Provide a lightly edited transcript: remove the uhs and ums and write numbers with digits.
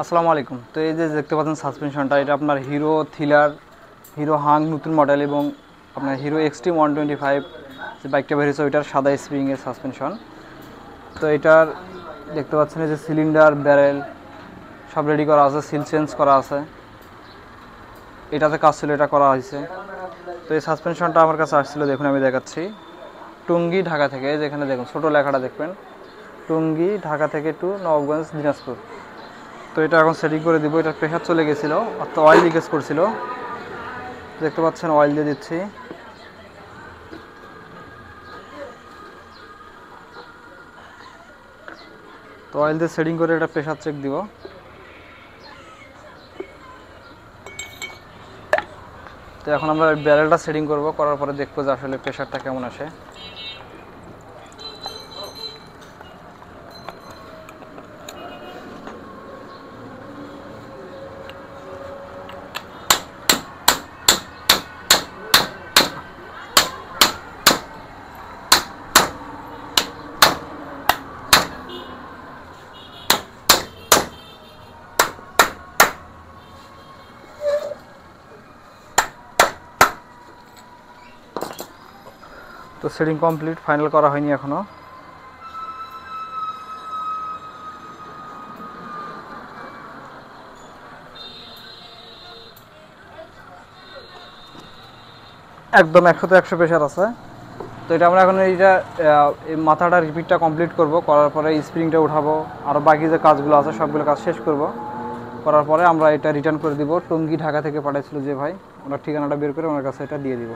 আসসালামু আলাইকুম। তো এই যে দেখতে পাচ্ছেন সাসপেনশনটা, এটা আপনার হিরো থ্রিলার, হিরো হাং নতুন মডেল এবং আপনার হিরো এক্সট্রিম 125 যে বাইকটা বেরিয়েছে ওইটার সাদা স্প্রিংয়ের সাসপেনশন। তো এটার দেখতে পাচ্ছেন এই যে সিলিন্ডার, ব্যারেল সব রেডি করা আছে, সিল চেঞ্জ করা আছে, এটাতে কাজ ছিল, এটা করা হয়েছে। তো এই সাসপেনশনটা আমার কাছে আসছিলো, দেখুন আমি দেখাচ্ছি, টুঙ্গি ঢাকা থেকে। যেখানে দেখুন ছোটো লেখাটা দেখবেন, টুঙ্গি ঢাকা থেকে টু নবাবগঞ্জ দিনাজপুর। তো এটা এখন সেটিং করে দিব। এটার প্রেশার চলে গেছিলো, অর্থাৎ অয়েল লিকেজ করছিল, দেখতে পাচ্ছেন অয়েল দিয়ে দিচ্ছি। তো অয়েল দিয়ে সেটিং করে এটা প্রেশার চেক দিব। তো এখন আমরা ব্যারেলটা সেটিং করব, করার পরে দেখবো যে আসলে প্রেশারটা কেমন আসে। তো সেটিং কমপ্লিট, ফাইনাল করা হয়নি এখনও। একদম 100-100 প্রেশার আছে। তো এটা আমরা এখন এইটা এই মাথাটা রিপিটটা কমপ্লিট করব, করার পরে স্প্রিংটা উঠাবো, আরও বাকি যে কাজগুলো আছে সবগুলো কাজ শেষ করব। করার পরে আমরা এটা রিটার্ন করে দিব। টঙ্গী ঢাকা থেকে পাঠাইছিল যে ভাই, ওনার ঠিকানাটা বের করে ওনার কাছে এটা দিয়ে দিব।